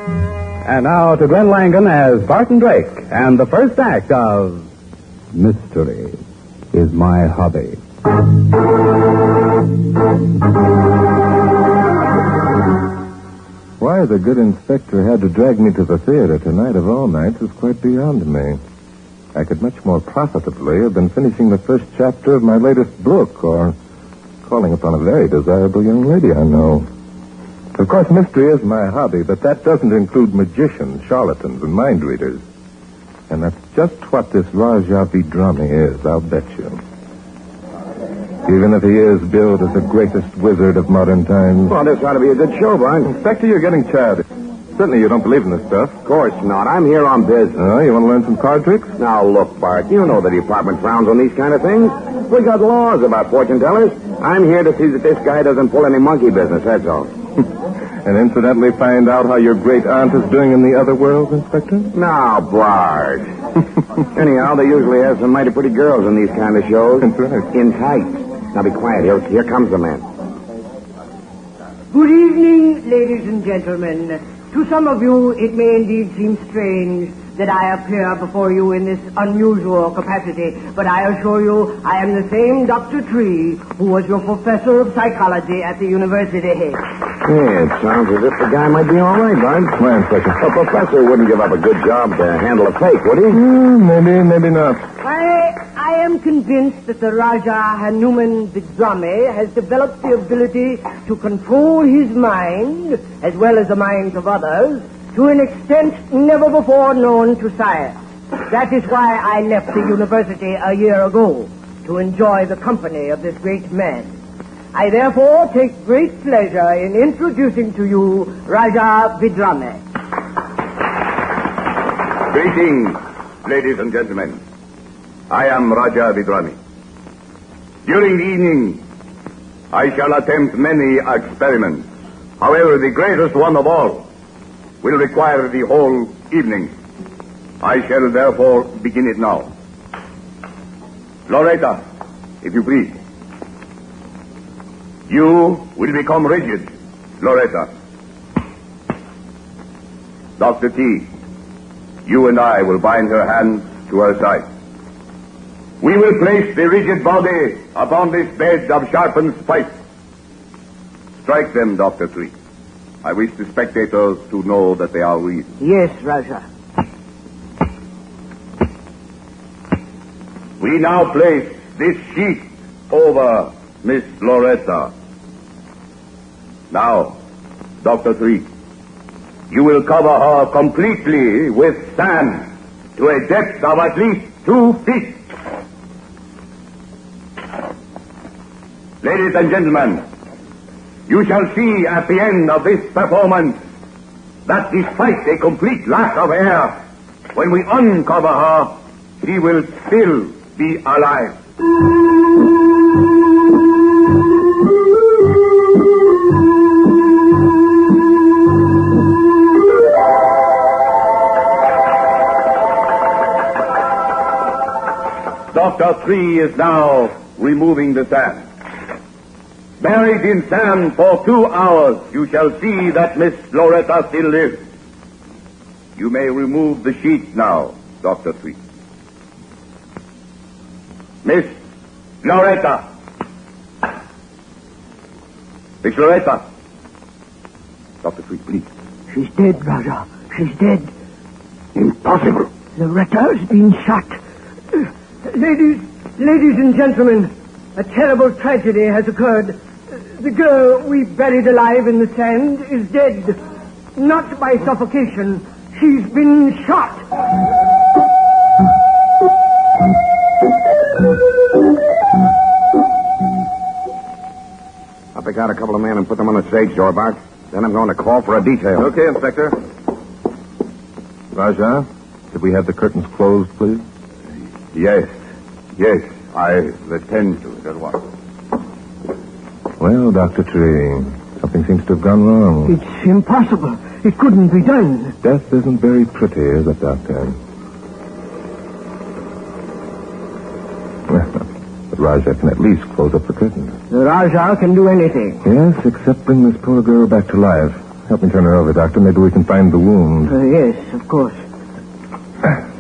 And now to Glenn Langan as Barton Drake and the first act of Mystery is My Hobby. Why the good inspector had to drag me to the theater tonight of all nights is quite beyond me. I could much more profitably have been finishing the first chapter of my latest book or calling upon a very desirable young lady I know. Of course, mystery is my hobby, but that doesn't include magicians, charlatans, and mind readers. And that's just what this Raja Vidrami is, I'll bet you. Even if he is billed as the greatest wizard of modern times. Well, this ought to be a good show, Bart. Inspector, you're getting childish. Certainly you don't believe in this stuff. Of course not. I'm here on business. Oh, you want to learn some card tricks? Now, look, Bart, you know the department frowns on these kind of things. We got laws about fortune tellers. I'm here to see that this guy doesn't pull any monkey business, that's all. And incidentally find out how your great aunt is doing in the other world, Inspector? Now, Bart. Anyhow, they usually have some mighty pretty girls in these kind of shows. That's right. In tights. Now, be quiet. Here comes the man. Good evening, ladies and gentlemen. To some of you, it may indeed seem strange that I appear before you in this unusual capacity, but I assure you I am the same Dr. Tree who was your professor of psychology at the university. Yeah, it sounds as if the guy might be all right, Bart. Why, Inspector? A professor wouldn't give up a good job to handle a fake, would he? Maybe not. I am convinced that the Raja Hanuman Vidrami has developed the ability to control his mind, as well as the minds of others, to an extent never before known to science. That is why I left the university a year ago, to enjoy the company of this great man. I therefore take great pleasure in introducing to you Raja Vidrami. Greetings, ladies and gentlemen. I am Raja Vidrami. During the evening, I shall attempt many experiments. However, the greatest one of all will require the whole evening. I shall therefore begin it now. Loretta, if you please. You will become rigid, Loretta. Dr. T, you and I will bind her hands to her side. We will place the rigid body upon this bed of sharpened spikes. Strike them, Dr. Tree. I wish the spectators to know that they are real. Yes, Raja. We now place this sheet over Miss Loretta. Now, Dr. Tree, you will cover her completely with sand to a depth of at least 2 feet. Ladies and gentlemen, you shall see at the end of this performance that despite a complete lack of air, when we uncover her, she will still be alive. Dr. Tree is now removing the sand. Buried in sand for 2 hours, you shall see that Miss Loretta still lives. You may remove the sheet now, Dr. Tree. Miss Loretta. Miss Loretta. Dr. Tree, please. She's dead, Raja. She's dead. Impossible. Loretta's been shot. Ladies and gentlemen, a terrible tragedy has occurred. The girl we buried alive in the sand is dead. Not by suffocation. She's been shot. I'll pick out a couple of men and put them on the stage door, Bart. Then I'm going to call for a detail. Okay, Inspector. Raja, could we have the curtains closed, please? Yes. I attend to it at once. Well, Dr. Tree, something seems to have gone wrong. It's impossible. It couldn't be done. Death isn't very pretty, is it, Doctor? Well, but Raja can at least close up the curtains. The Raja can do anything. Yes, except bring this poor girl back to life. Help me turn her over, Doctor. Maybe we can find the wound. Yes, of course.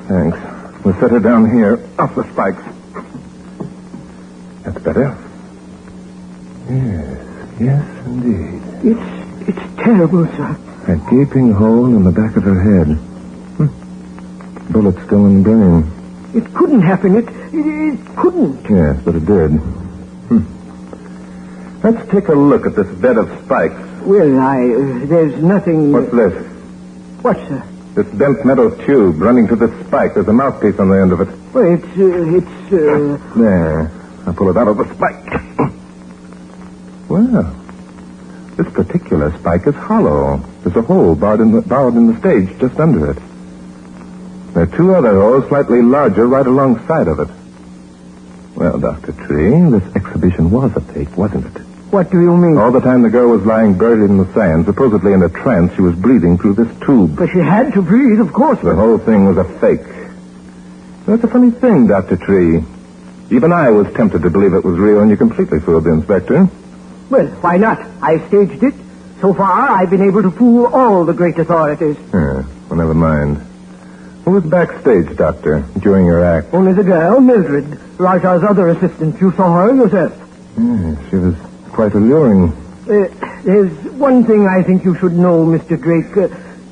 Thanks. We'll set her down here, off the spikes. That's better. Yes, indeed. It's terrible, sir. A gaping hole in the back of her head. Bullet still in the brain. It couldn't happen. It couldn't. Yes, but it did. Let's take a look at this bed of spikes. Well, there's nothing... What's this? What, sir? This bent metal tube running to this spike. There's a mouthpiece on the end of it. Well, it's... There. I'll pull it out of the spike. Well, this particular spike is hollow. There's a hole barred in the stage just under it. There are two other holes slightly larger right alongside of it. Well, Dr. Tree, this exhibition was a fake, wasn't it? What do you mean? All the time the girl was lying buried in the sand, supposedly in a trance, she was breathing through this tube. But she had to breathe, of course. The whole thing was a fake. That's a funny thing, Dr. Tree. Even I was tempted to believe it was real, and you completely fooled the inspector. Well, why not? I staged it. So far, I've been able to fool all the great authorities. Well, never mind. Who was backstage, Doctor, during your act? Only the girl, Mildred, Raja's other assistant. You saw her yourself. Yes, she was quite alluring. There's one thing I think you should know, Mr. Drake.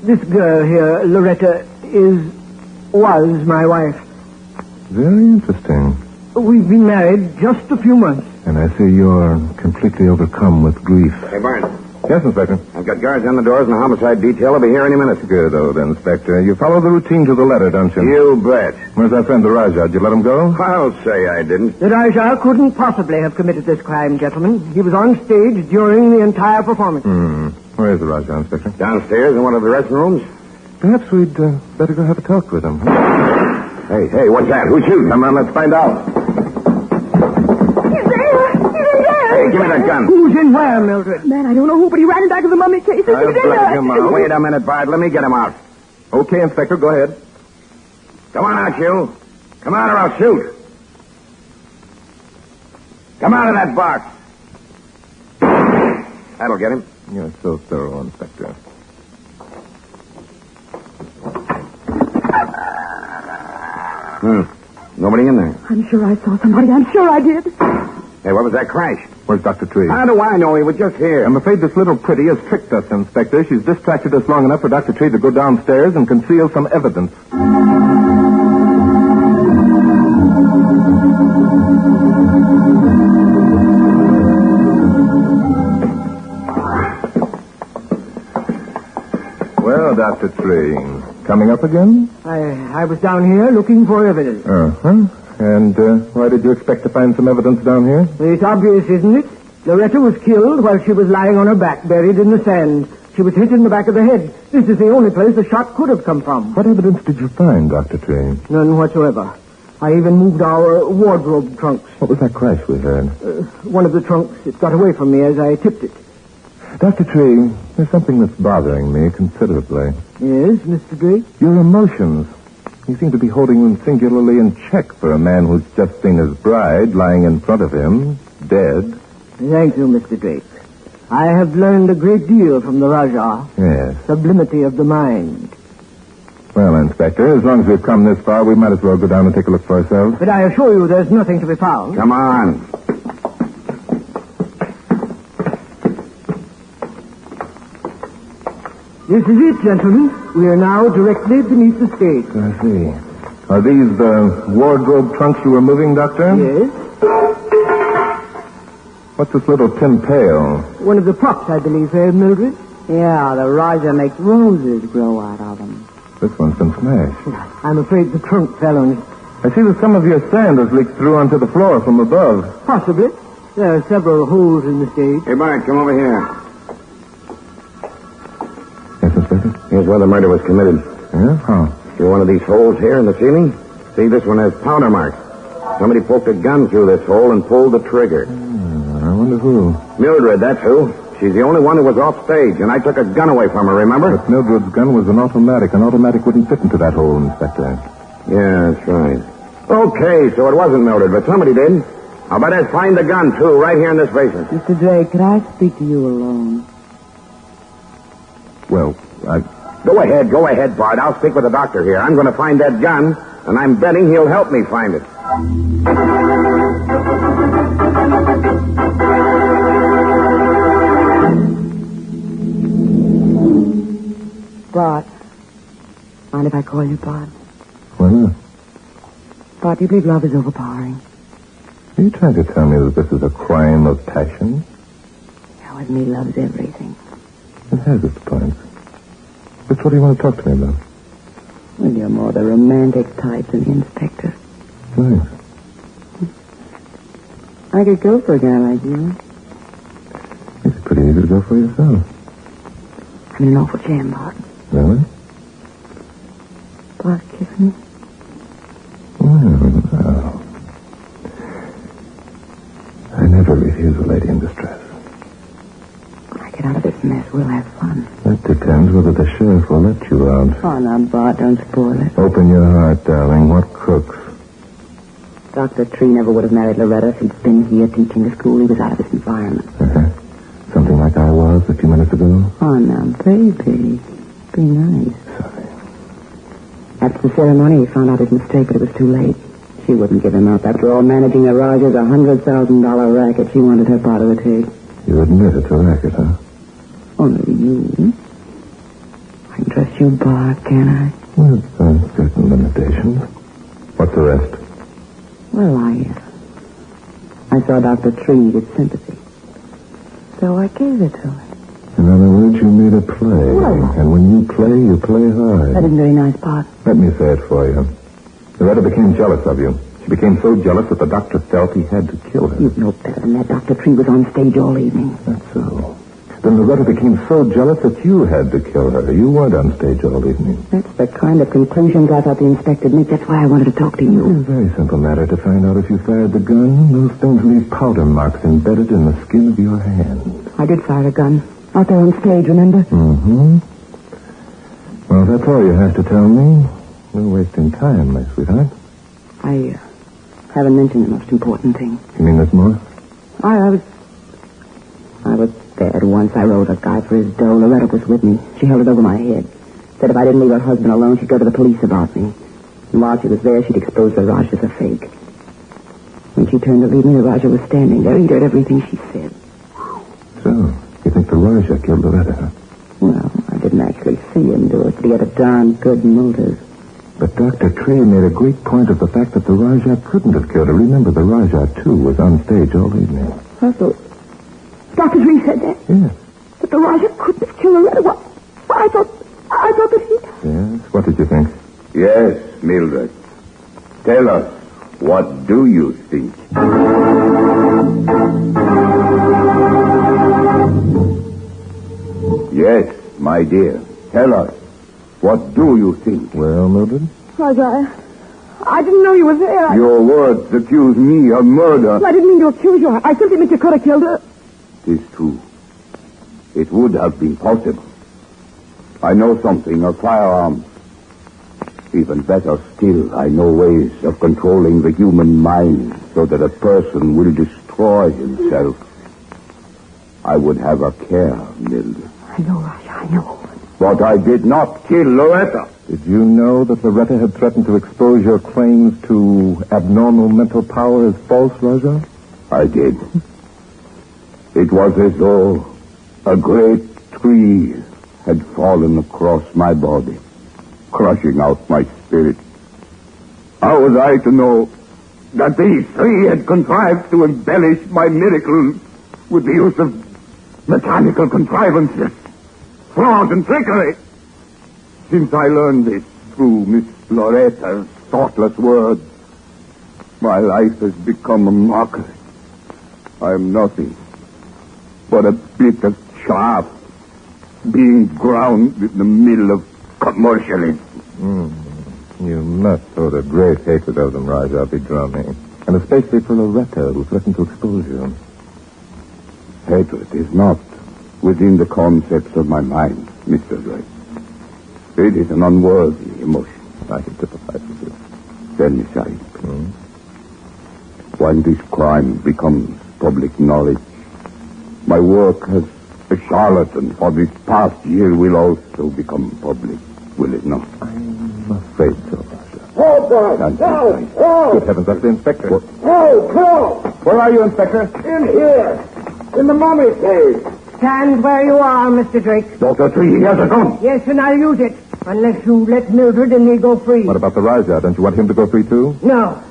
This girl here, Loretta, was my wife. Very interesting. We've been married just a few months. And I see you're completely overcome with grief. Hey, Barnes. Yes, Inspector. I've got guards on the doors and the homicide detail will be here any minute. Good old Inspector. You follow the routine to the letter, don't you? You bet. Where's our friend the Rajah? Did you let him go? I'll say I didn't. The Rajah couldn't possibly have committed this crime, gentlemen. He was on stage during the entire performance. Where is the Rajah, Inspector? Downstairs in one of the restrooms. Perhaps we'd better go have a talk with him. Hey, what's that? Who's shooting? Come on, let's find out. Hey, give me that gun. Who's in where, Mildred? Man, I don't know who, but he ran back to the mummy case. I'll drag him out. Wait a minute, Bart. Let me get him out. Okay, Inspector, go ahead. Come on out, you. Come on or I'll shoot. Come out of that box. That'll get him. You're so thorough, Inspector. Nobody in there. I'm sure I saw somebody. I'm sure I did. Hey, what was that crash? Where's Dr. Tree? How do I know? He was just here. I'm afraid this little pretty has tricked us, Inspector. She's distracted us long enough for Dr. Tree to go downstairs and conceal some evidence. Well, Dr. Tree, coming up again? I was down here looking for evidence. Uh-huh. And why did you expect to find some evidence down here? It's obvious, isn't it? Loretta was killed while she was lying on her back, buried in the sand. She was hit in the back of the head. This is the only place the shot could have come from. What evidence did you find, Dr. Tree? None whatsoever. I even moved our wardrobe trunks. What was that crash we heard? One of the trunks, it got away from me as I tipped it. Dr. Tree, there's something that's bothering me considerably. Yes, Mr. Drake? Your emotions. You seem to be holding them singularly in check for a man who's just seen his bride lying in front of him, dead. Thank you, Mr. Drake. I have learned a great deal from the Rajah. Yes. Sublimity of the mind. Well, Inspector, as long as we've come this far, we might as well go down and take a look for ourselves. But I assure you there's nothing to be found. Come on. This is it, gentlemen. We are now directly beneath the stage. I see. Are these the wardrobe trunks you were moving, Doctor? Yes. What's this little tin pail? One of the props, I believe, Mildred. Yeah, the Rajah makes roses grow out of them. This one's been smashed. I'm afraid the trunk fell on it. I see that some of your sand has leaked through onto the floor from above. Possibly. There are several holes in the stage. Hey, Bart, come over here. Yes, Inspector? Here's where the murder was committed. Yeah? How? Through one of these holes here in the ceiling. See, this one has powder marks. Somebody poked a gun through this hole and pulled the trigger. I wonder who. Mildred, that's who. She's the only one who was off stage, and I took a gun away from her, remember? But Mildred's gun was an automatic. An automatic wouldn't fit into that hole, Inspector. Yeah, that's right. Okay, so it wasn't Mildred, but somebody did. How about us find the gun, too, right here in this basement? Mr. Drake, could I speak to you alone? Well, Go ahead, Bart. I'll stick with the doctor here. I'm going to find that gun, and I'm betting he'll help me find it. Bart. Mind if I call you Bart? Why not? Bart, do you believe love is overpowering? Are you trying to tell me that this is a crime of passion? Yeah, with me, love's everything. It has its points. Just what do you want to talk to me about? Well, you're more the romantic type than the inspector. Thanks. I could go for a guy like you. It's pretty easy to go for yourself. I'm in an awful jam, Bart. Really? Bart, kiss me. Well, I never refuse a lady in distress. When I get out of this mess, we'll have fun. That depends whether the sheriff will let you out. Oh, now, Bart, don't spoil it. Open your heart, darling. What crooks? Dr. Tree never would have married Loretta if he'd been here teaching the school. He was out of his environment. Something like I was a few minutes ago. Oh, now, baby. Be nice. Sorry. After the ceremony, he found out his mistake, but it was too late. She wouldn't give him up. After all, managing the Rogers, $100,000 racket, she wanted her part of the cake. You admit it's a racket, huh? Only you. I can trust you, Bart, can I? With certain limitations. What's the rest? Well, I saw Dr. Tree needed sympathy. So I gave it to him. In other words, you made a play. Well, and when you play hard. That isn't very nice, Bart. Let me say it for you. Loretta became jealous of you. She became so jealous that the doctor felt he had to kill her. You know better than that. Dr. Tree was on stage all evening. That's so. Then Loretta became so jealous that you had to kill her. You weren't on stage all evening. That's the kind of conclusions I thought the inspector would make. That's why I wanted to talk to you. It's a very simple matter to find out if you fired the gun. Those things leave powder marks embedded in the skin of your hand. I did fire a gun. Out there on stage, remember? Mm-hmm. Well, that's all you have to tell me. We're wasting time, my sweetheart. I haven't mentioned the most important thing. You mean there's more? I was there once. I rode a guy for his dough. Loretta was with me. She held it over my head. Said if I didn't leave her husband alone, she'd go to the police about me. And while she was there, she'd expose the Raj as a fake. When she turned to leave me, the Raja was standing there. He'd heard everything she said. So, you think the Raja killed Loretta, huh? Well, I didn't actually see him do it, but he had a darn good motive. But Dr. Tree made a great point of the fact that the Raja couldn't have killed her. Remember, the Raja, too, was on stage all evening. Also, Dr. Tree said that? Yes. But the Raja couldn't have killed Loretta. Well, I thought that he... Yes? What did you think? Yes, Mildred. Tell us, what do you think? Yes, my dear. Tell us, what do you think? Well, Mildred? Raja, I didn't know you were there. Your words accuse me of murder. I didn't mean to accuse you. I simply meant you could have killed her. It is true. It would have been possible. I know something of firearms. Even better still, I know ways of controlling the human mind so that a person will destroy himself. I would have a care, Mildred. I know, Raja, I know. But I did not kill Loretta. Did you know that Loretta had threatened to expose your claims to abnormal mental power as false, Raja? I did. It was as though a great tree had fallen across my body, crushing out my spirit. How was I to know that these three had contrived to embellish my miracle with the use of mechanical contrivances, fraud, and trickery? Since I learned this through Miss Loretta's thoughtless words, my life has become a mockery. I am nothing but a bit of chaff being ground in the middle of commercialism. You must hold a great hatred of them, Raja Bidrami. And especially for Loretta, who threatened to expose you. Hatred is not within the concepts of my mind, Mr. Drake. It is an unworthy emotion. I can sympathize with you. Then, Miss Shine, when this crime becomes public knowledge, my work has The charlatan for this past year will also become public, will it not? I'm afraid so, Roger. Hold, Bart! Good heavens, that's the inspector. Where are you, Inspector? In here. In the mummy cave. Stand where you are, Mr. Drake. Dr. Tree, he has a gun. Yes, and I'll use it. Unless you let Mildred and me go free. What about the Rajah? Don't you want him to go free, too? No.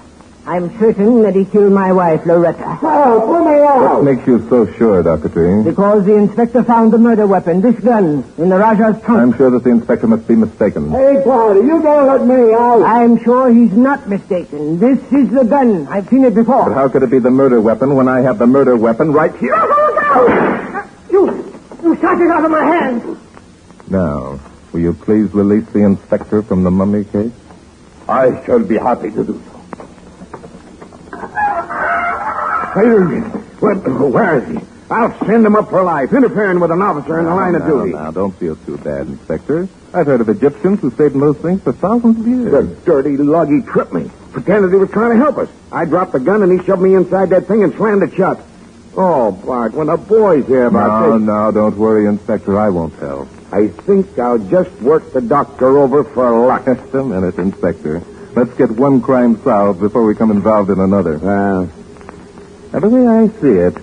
I'm certain that he killed my wife, Loretta. Oh, let me out. What makes you so sure, Dr. Tree? Because the inspector found the murder weapon, this gun, in the Rajah's trunk. I'm sure that the inspector must be mistaken. Hey, Barty, you gotta let me out. I'm sure he's not mistaken. This is the gun. I've seen it before. But how could it be the murder weapon when I have the murder weapon right here? You shot it out of my hand. Now, will you please release the inspector from the mummy case? I shall be happy to do so. Wait a minute. Where is he? I'll send him up for life, interfering with an officer in the line of duty. Now, don't feel too bad, Inspector. I've heard of Egyptians who stayed in those things for thousands of years. The dirty lug, he tripped me. Pretended he was trying to help us. I dropped the gun and he shoved me inside that thing and slammed it shut. Oh, Bart, when the boys hear about this... No, don't worry, Inspector. I won't tell. I think I'll just work the doctor over for luck. Just a minute, Inspector. Let's get one crime solved before we come involved in another. Now, the way I see it,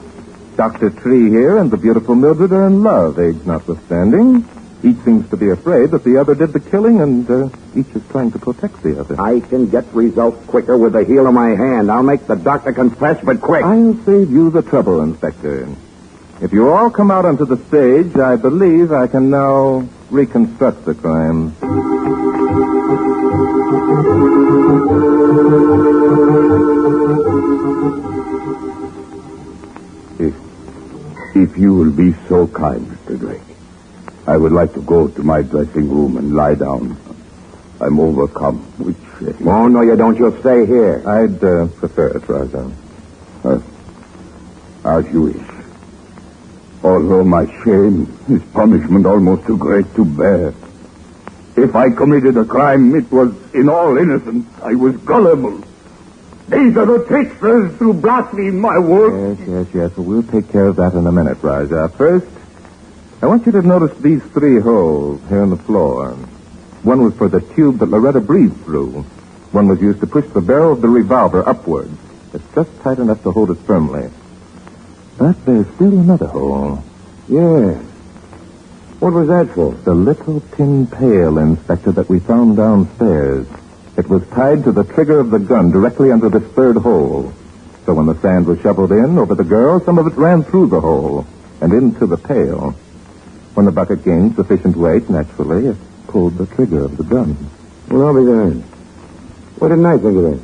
Dr. Tree here and the beautiful Mildred are in love, age notwithstanding. Each seems to be afraid that the other did the killing, and each is trying to protect the other. I can get results quicker with the heel of my hand. I'll make the doctor confess, but quick. I'll save you the trouble, Inspector. If you all come out onto the stage, I believe I can now reconstruct the crime. If you will be so kind, Mr. Drake, I would like to go to my dressing room and lie down. I'm overcome with shame. Oh, no, you don't. You'll stay here. I'd prefer it, Rajan. As you wish. Although my shame is punishment almost too great to bear. If I committed a crime, it was in all innocence. I was gullible. These are the tricksters who blaspheme my work. Yes. Well, we'll take care of that in a minute, Raja. First, I want you to notice these 3 holes here in the floor. One was for the tube that Loretta breathed through. One was used to push the barrel of the revolver upwards. It's just tight enough to hold it firmly. But there's still another hole. Yeah. What was that for? The little tin pail, Inspector, that we found downstairs. It was tied to the trigger of the gun directly under this 3rd hole. So when the sand was shoveled in over the girl, some of it ran through the hole and into the pail. When the bucket gained sufficient weight, naturally, it pulled the trigger of the gun. Well, I'll be darned. Why didn't I think of that?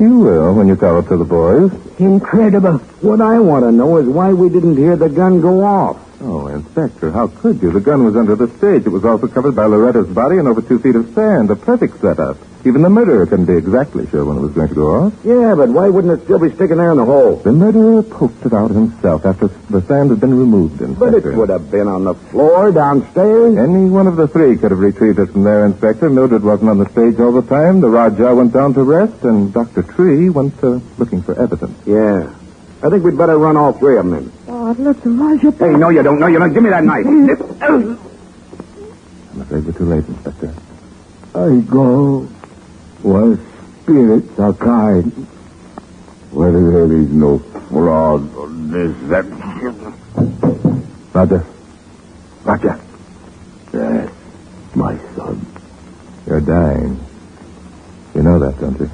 You will when you tell it to the boys. Incredible. What I want to know is why we didn't hear the gun go off. Oh, Inspector, how could you? The gun was under the stage. It was also covered by Loretta's body and over 2 feet of sand. A perfect setup. Even the murderer couldn't be exactly sure when it was going to go off. Yeah, but why wouldn't it still be sticking there in the hole? The murderer poked it out himself after the sand had been removed, Inspector. But it would have been on the floor downstairs. Any one of the 3 could have retrieved it from there, Inspector. Mildred wasn't on the stage all the time. The Rajah went down to rest, and Dr. Tree went looking for evidence. Yeah. I think we'd better run all 3 of them in. Oh, let the Rajah... Hey, no, you don't. Give me that knife. I'm afraid we're too late, Inspector. I go where spirits are kind, where there is no fraud or deception. Roger. Yes, my son. You're dying. You know that, don't you?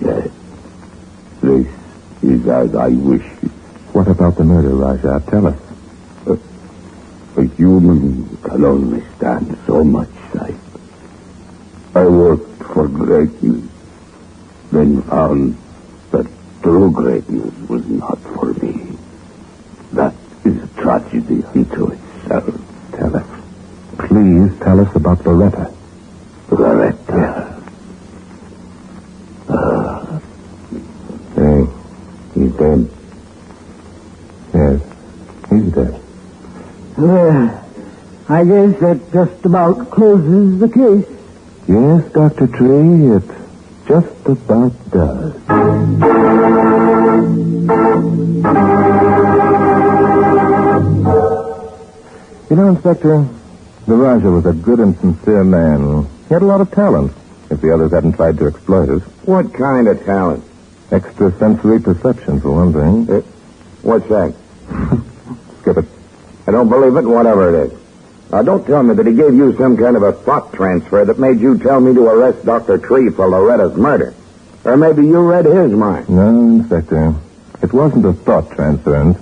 Yes. This is as I wish it. What about the murder, Rajah? Tell us. A human can only stand so much sight. I worked for greatness, then found that true greatness was not for me. That is a tragedy unto itself. Tell us. Please tell us about Loretta. Loretta. Hey, He's dead. yes, he's dead. Well, I guess that just about closes the case. Yes, Dr. Tree, it just about does. You know, Inspector, the Raja was a good and sincere man. He had a lot of talent, if the others hadn't tried to exploit it. What kind of talent? Extrasensory perception, for one thing. What's that? Skip it. I don't believe it, whatever it is. Now, don't tell me that he gave you some kind of a thought transfer that made you tell me to arrest Dr. Tree for Loretta's murder. Or maybe you read his mind. No, Inspector. It wasn't a thought transference.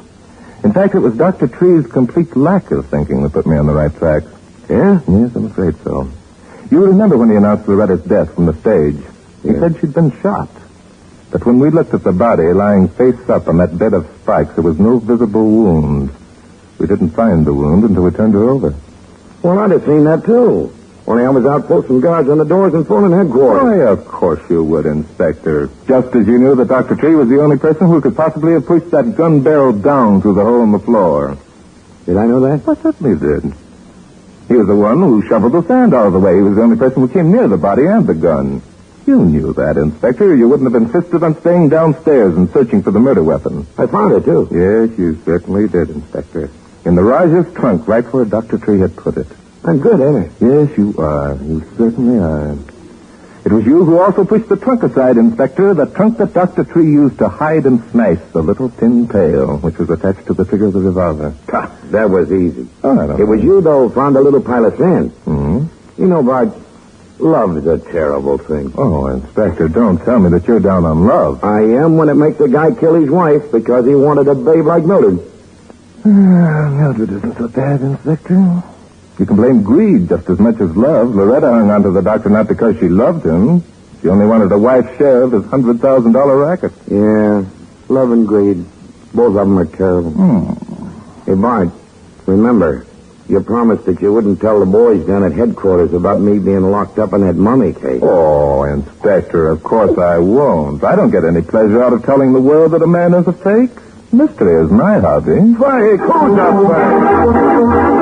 In fact, it was Dr. Tree's complete lack of thinking that put me on the right track. Yeah? Yes, I'm afraid so. You remember when he announced Loretta's death from the stage? He said she'd been shot. But when we looked at the body lying face up on that bed of spikes, there was no visible wound. We didn't find the wound until we turned her over. Well, I'd have seen that, too. Only I was out posting guards on the doors and phoning headquarters. Why, of course you would, Inspector. Just as you knew that Dr. Tree was the only person who could possibly have pushed that gun barrel down through the hole in the floor. Did I know that? I certainly did. He was the one who shoveled the sand out of the way. He was the only person who came near the body and the gun. You knew that, Inspector. You wouldn't have insisted on staying downstairs and searching for the murder weapon. I found it, too. Yes, you certainly did, Inspector. In the Raja's trunk, right where Dr. Tree had put it. I'm good, ain't I? Yes, you are. You certainly are. It was you who also pushed the trunk aside, Inspector, the trunk that Dr. Tree used to hide and smash the little tin pail, which was attached to the trigger of the revolver. That was easy. Oh, I don't It was you, though, found a little pile of sand. Mm-hmm. You know, Bart, love is a terrible thing. Oh, Inspector, don't tell me that you're down on love. I am when it makes a guy kill his wife because he wanted a babe like Mildred. Mildred isn't so bad, Inspector. You can blame greed just as much as love. Loretta hung on to the doctor not because she loved him. She only wanted a wife's share of his $100,000 racket. Yeah, love and greed. Both of them are terrible. Hey, Bart, remember, you promised that you wouldn't tell the boys down at headquarters about me being locked up in that mummy case. Oh, Inspector, of course I won't. I don't get any pleasure out of telling the world that a man is a fake. Mystery is my hobby. Why, who's up there?